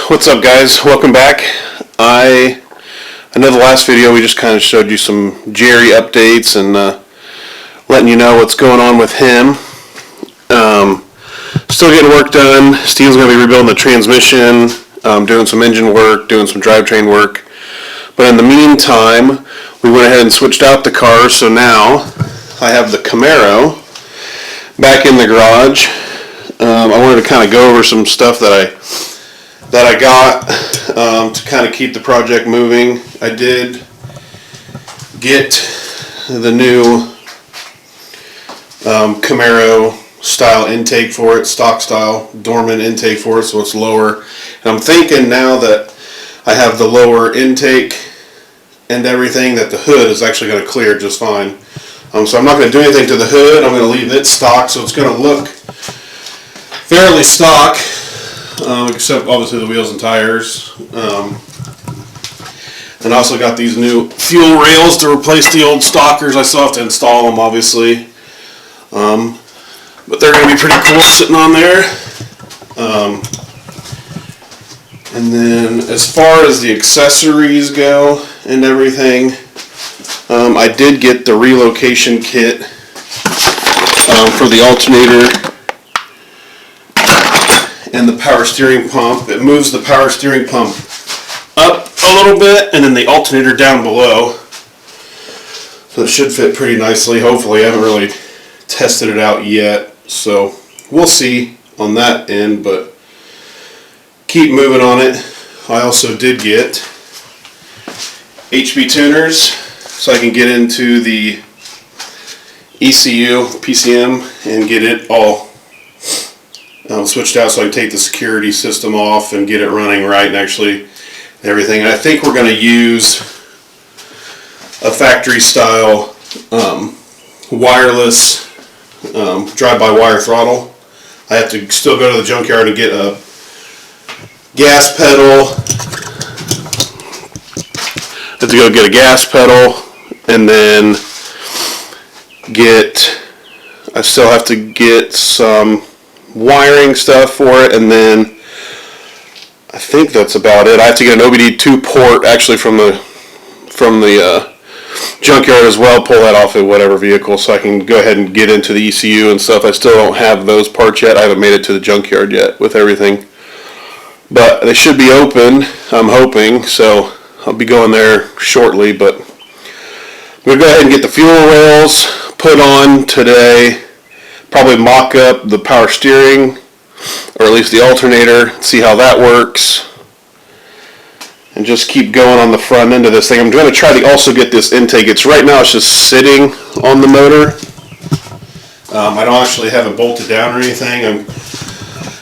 What's up, guys? Welcome back. I know the last video we just kind of showed you some Jerry updates and letting you know what's going on with him. Still getting work done. Steve's going to be rebuilding the transmission, doing some engine work, doing some drivetrain work. But in the meantime, we went ahead and switched out the car, so now I have the Camaro back in the garage. I wanted to kind of go over some stuff that I got to kind of keep the project moving. I did get the new Camaro style intake for it, stock style dormant intake for it, so it's lower. And I'm thinking now that I have the lower intake and everything that the hood is actually going to clear just fine. So I'm not going to do anything to the hood. I'm going to leave it stock, so it's going to look fairly stock, except obviously the wheels and tires. And I also got these new fuel rails to replace the old stockers. I still have to install them, obviously, but they're going to be pretty cool sitting on there. And then as far as the accessories go and everything, I did get the relocation kit for the alternator and the power steering pump. It moves the power steering pump up a little bit and then the alternator down below. So it should fit pretty nicely, hopefully. I haven't really tested it out yet, so we'll see on that end, but keep moving on it. I also did get HB tuners so I can get into the ECU, PCM, and get it all switched out so I can take the security system off and get it running right and actually everything. And I think we're going to use a factory style wireless drive-by-wire throttle. I have to still go to the junkyard and get a gas pedal. I have to go get a gas pedal and then I still have to get some wiring stuff for it, and then I think that's about it. I have to get an OBD2 port actually from the junkyard as well, pull that off of whatever vehicle so I can go ahead and get into the ECU and stuff. I still don't have those parts yet. I haven't made it to the junkyard yet with everything, but they should be open, I'm hoping, so I'll be going there shortly. But I'm going to go ahead and get the fuel rails put on today, probably mock up the power steering, or at least the alternator, see how that works, and just keep going on the front end of this thing. I'm going to try to also get this intake. Right now it's just sitting on the motor. I don't actually have it bolted down or anything. I'm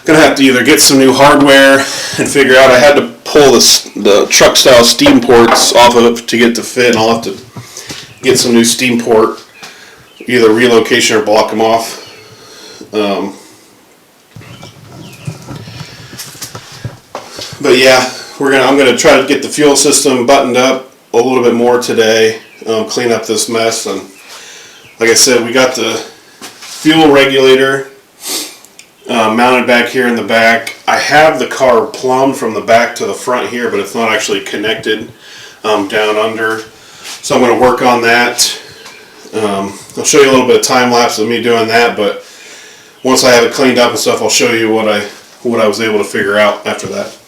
going to have to either get some new hardware and figure out. I had to pull the truck style steam ports off of it to get to fit, and I'll have to get some new steam port, either relocation or block them off. But yeah, I'm gonna try to get the fuel system buttoned up a little bit more today, clean up this mess. And like I said, we got the fuel regulator mounted back here in the back. I have the car plumbed from the back to the front here, but it's not actually connected down under, so I'm going to work on that. I'll show you a little bit of time lapse of me doing that, but once I have it cleaned up and stuff, I'll show you what I was able to figure out after that.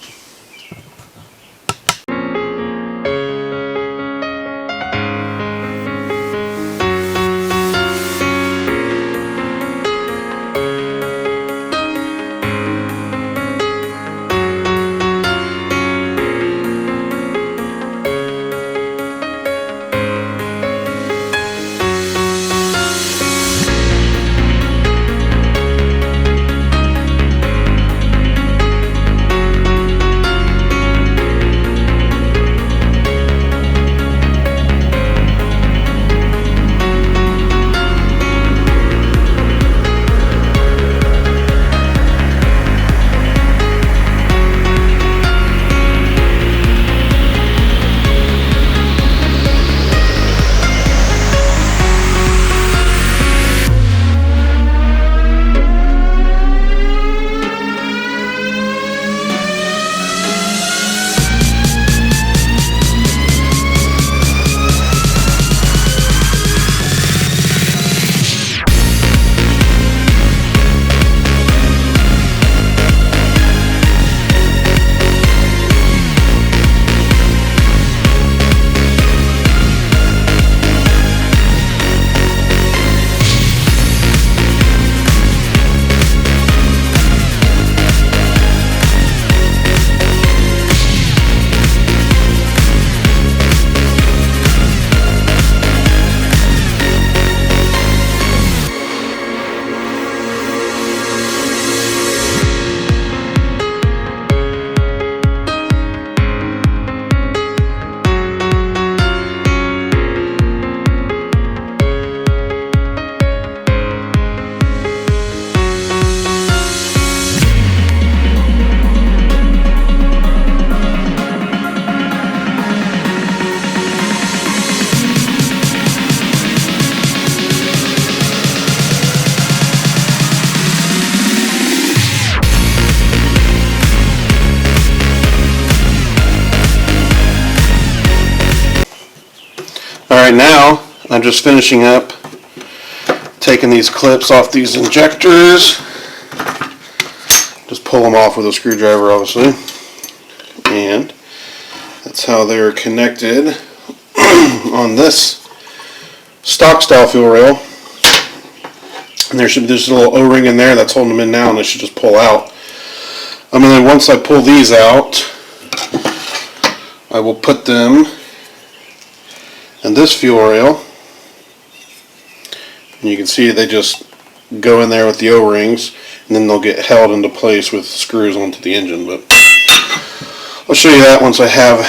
now I'm just finishing up taking these clips off these injectors. Just pull them off with a screwdriver, obviously. And that's how they're connected on this stock style fuel rail. And there should be just a little O-ring in there that's holding them in now, and they should just pull out. And then once I pull these out, I will put them in this fuel rail. And you can see they just go in there with the O-rings, and then they'll get held into place with screws onto the engine. But I'll show you that once I have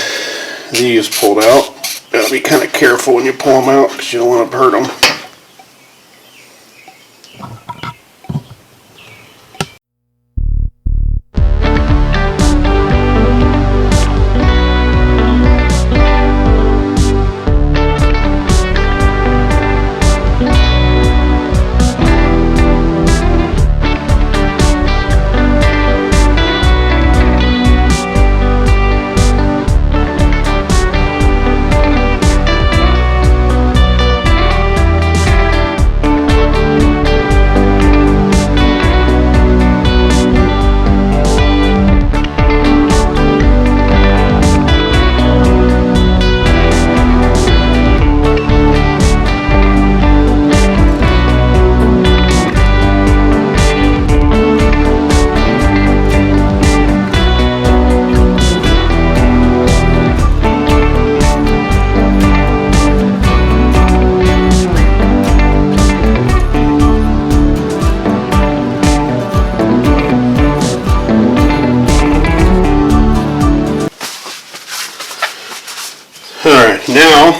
these pulled out. You gotta be kind of careful when you pull them out because you don't want to hurt them. Alright, now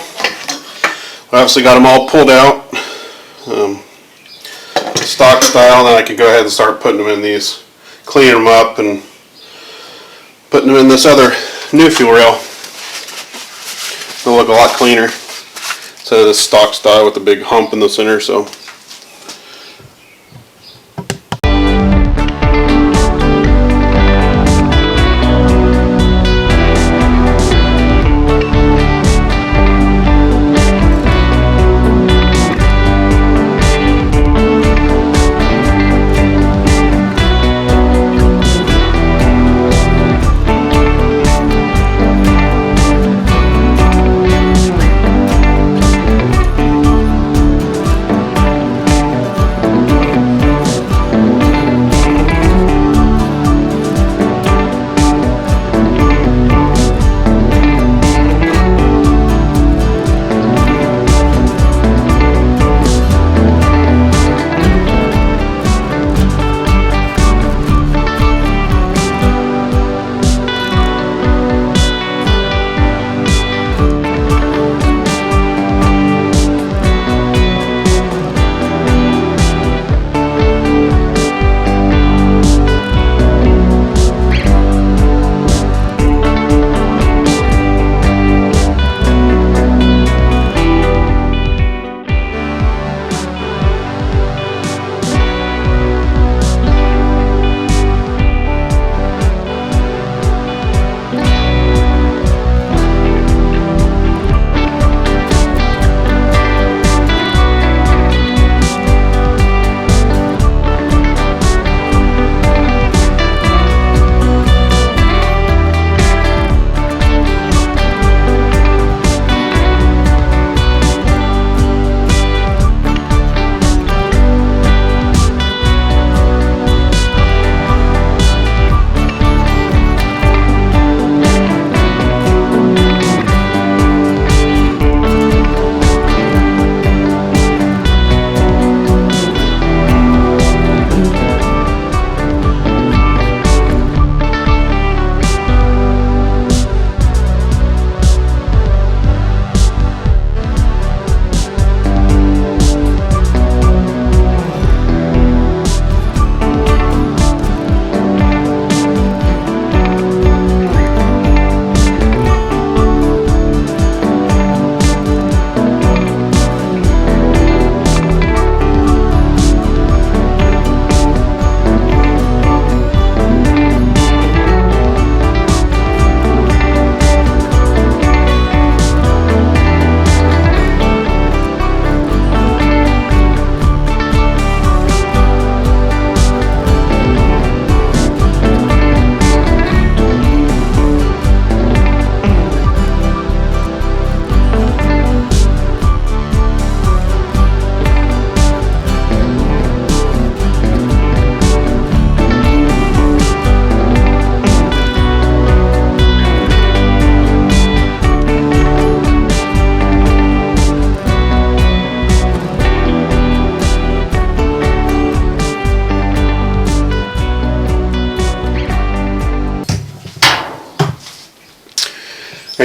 I obviously got them all pulled out, stock style, and then I can go ahead and start putting them in these, cleaning them up and putting them in this other new fuel rail. They'll look a lot cleaner instead of this stock style with the big hump in the center. So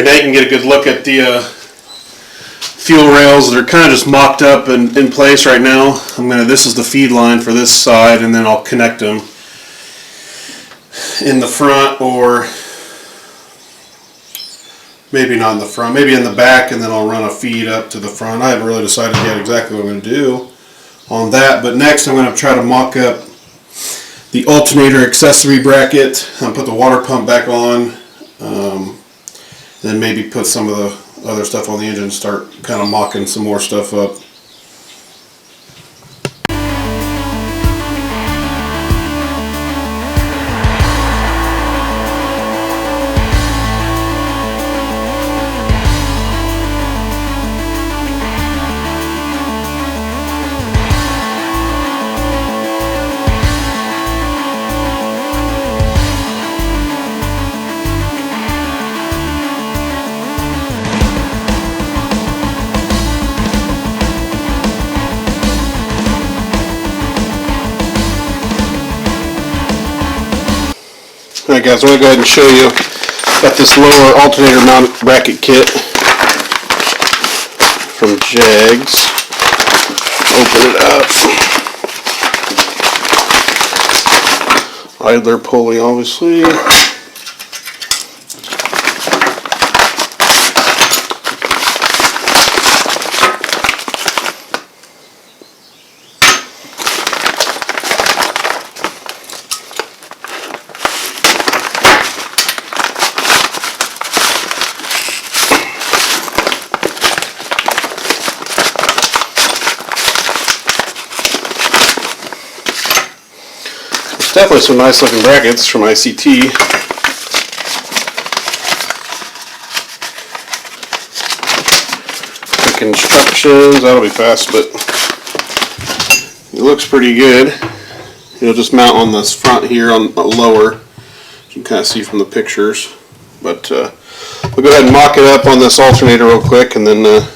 Right now you can get a good look at the fuel rails. They're kind of just mocked up and in place right now. This is the feed line for this side, and then I'll connect them in the front, or maybe not in the front, maybe in the back, and then I'll run a feed up to the front. I haven't really decided yet exactly what I'm going to do on that, but next I'm going to try to mock up the alternator accessory bracket and put the water pump back on, then maybe put some of the other stuff on the engine and start kind of mocking some more stuff up. Alright guys, I'm going to go ahead and show you. Got this lower alternator mount bracket kit from Jags. Open it up. Idler pulley, obviously. Definitely some nice looking brackets from ICT. Quick instructions, that'll be fast, but it looks pretty good. It'll just mount on this front here on lower. You can kind of see from the pictures. But we'll go ahead and mock it up on this alternator real quick, and then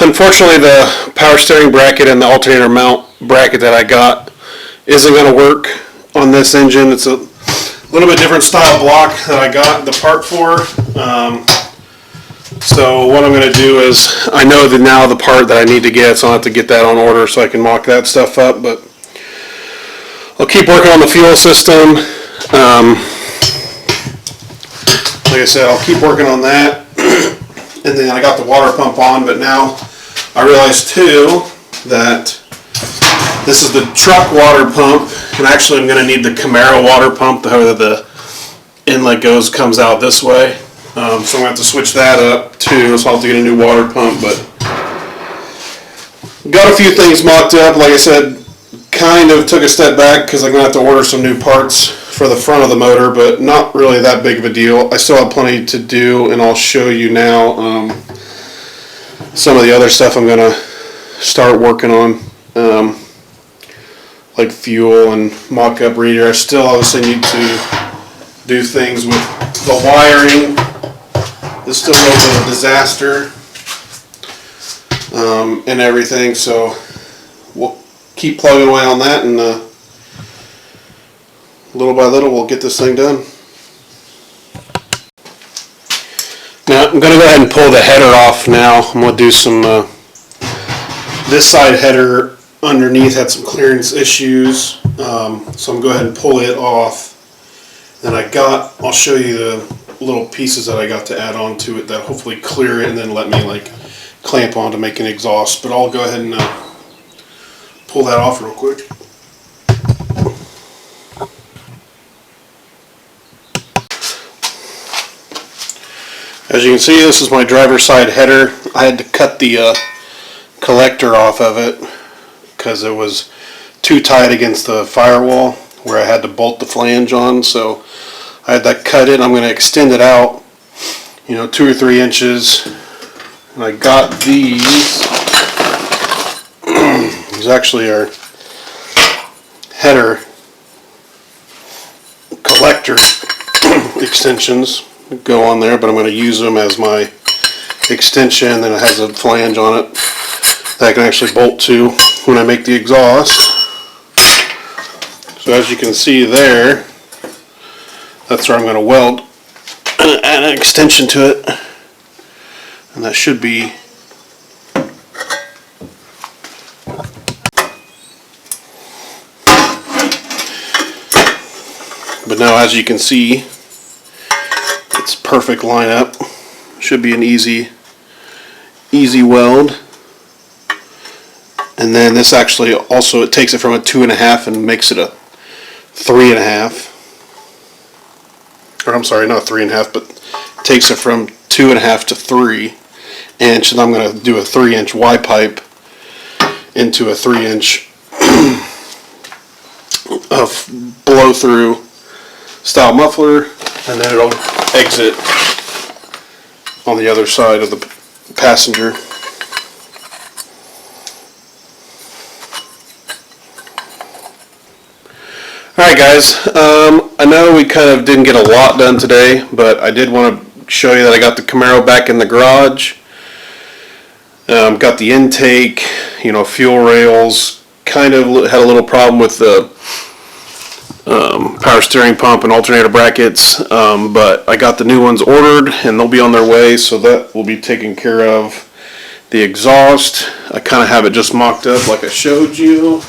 unfortunately, the power steering bracket and the alternator mount bracket that I got isn't going to work on this engine. It's a little bit different style block that I got the part for. So what I'm going to do is, I know that now the part that I need to get, so I'll have to get that on order so I can mock that stuff up. But I'll keep working on the fuel system. Like I said, I'll keep working on that. And then I got the water pump on, but now I realized too that this is the truck water pump, and actually I'm going to need the Camaro water pump. The inlet comes out this way, so I'm going to have to switch that up too. So I'll have to get a new water pump. But got a few things mocked up. Like I said, kind of took a step back because I'm going to have to order some new parts for the front of the motor, but not really that big of a deal. I still have plenty to do, and I'll show you now some of the other stuff I'm going to start working on, like fuel and mock-up reader. I still obviously need to do things with the wiring. This is still a little bit of a disaster and everything, so we'll keep plugging away on that, and little by little we'll get this thing done. Now I'm going to go ahead and pull the header off now. I'm going to do some, this side header underneath had some clearance issues, so I'm going to go ahead and pull it off. Then I'll show you the little pieces that I got to add on to it that hopefully clear it and then let me clamp on to make an exhaust. But I'll go ahead and pull that off real quick. As you can see, this is my driver's side header. I had to cut the collector off of it because it was too tight against the firewall where I had to bolt the flange on. So I had that cut in. I'm going to extend it out, 2 or 3 inches. And I got these. These actually are header collector extensions that go on there, but I'm going to use them as my extension. Then it has a flange on it that I can actually bolt to when I make the exhaust. So as you can see there, that's where I'm going to weld and add an extension to it, and that should be but now as you can see, it's perfect lineup. Should be an easy weld. And then this actually also, it takes it from a 2.5 and makes it a 3.5. Or I'm sorry, not 3.5, but takes it from 2.5 to 3 inch. And I'm going to do a 3-inch Y pipe into a 3-inch blow through style muffler, and then it'll exit on the other side of the passenger. Alright guys, I know we kind of didn't get a lot done today, but I did want to show you that I got the Camaro back in the garage. Got the intake, fuel rails, kind of had a little problem with the power steering pump and alternator brackets, but I got the new ones ordered and they'll be on their way, so that will be taken care of. The exhaust, I kind of have it just mocked up like I showed you.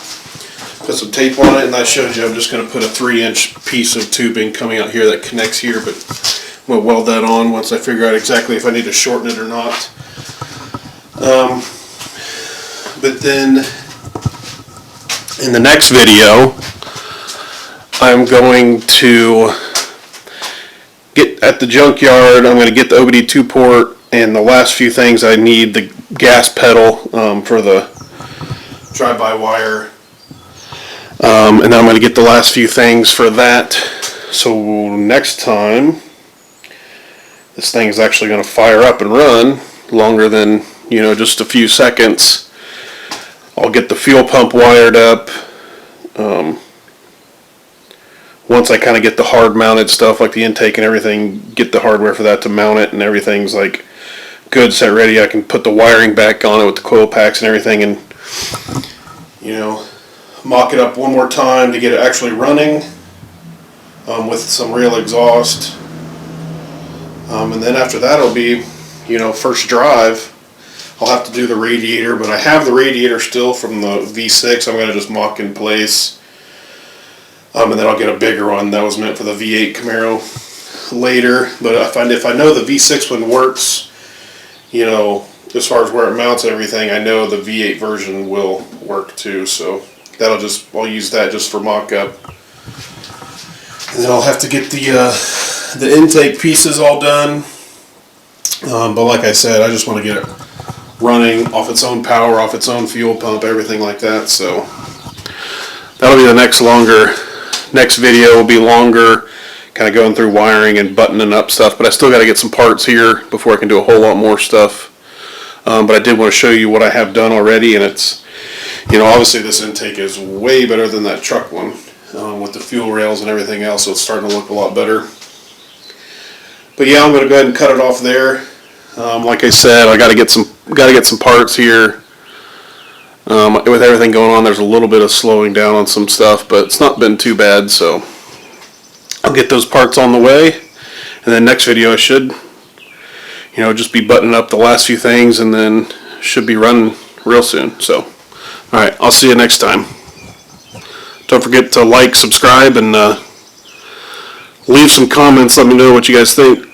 Put some tape on it, and I showed you I'm just going to put a 3-inch piece of tubing coming out here that connects here, but I'm going to weld that on once I figure out exactly if I need to shorten it or not. But then in the next video I'm going to get at the junkyard. I'm going to get the OBD2 port and the last few things I need, the gas pedal for the drive-by-wire. And then I'm going to get the last few things for that. So next time, this thing is actually going to fire up and run longer than, just a few seconds. I'll get the fuel pump wired up. Once I kind of get the hard mounted stuff like the intake and everything, get the hardware for that to mount it, and everything's like good, set, ready, I can put the wiring back on it with the coil packs and everything, and mock it up one more time to get it actually running with some real exhaust. And then after that it'll be, first drive. I'll have to do the radiator, but I have the radiator still from the V6. I'm going to just mock in place. And then I'll get a bigger one that was meant for the V8 Camaro later. But if I know the V6 one works, as far as where it mounts and everything, I know the V8 version will work too. So I'll use that just for mock-up. And then I'll have to get the intake pieces all done. But like I said, I just want to get it running off its own power, off its own fuel pump, everything like that. So that'll be the next video will be longer, kind of going through wiring and buttoning up stuff. But I still got to get some parts here before I can do a whole lot more stuff. But I did want to show you what I have done already, and it's, obviously this intake is way better than that truck one with the fuel rails and everything else, so it's starting to look a lot better. But yeah, I'm going to go ahead and cut it off there. Like I said, I got to get some parts here. With everything going on, there's a little bit of slowing down on some stuff, but it's not been too bad, so I'll get those parts on the way. And then next video I should, just be buttoning up the last few things, and then should be running real soon. So, alright, I'll see you next time. Don't forget to like, subscribe, and leave some comments. Let me know what you guys think.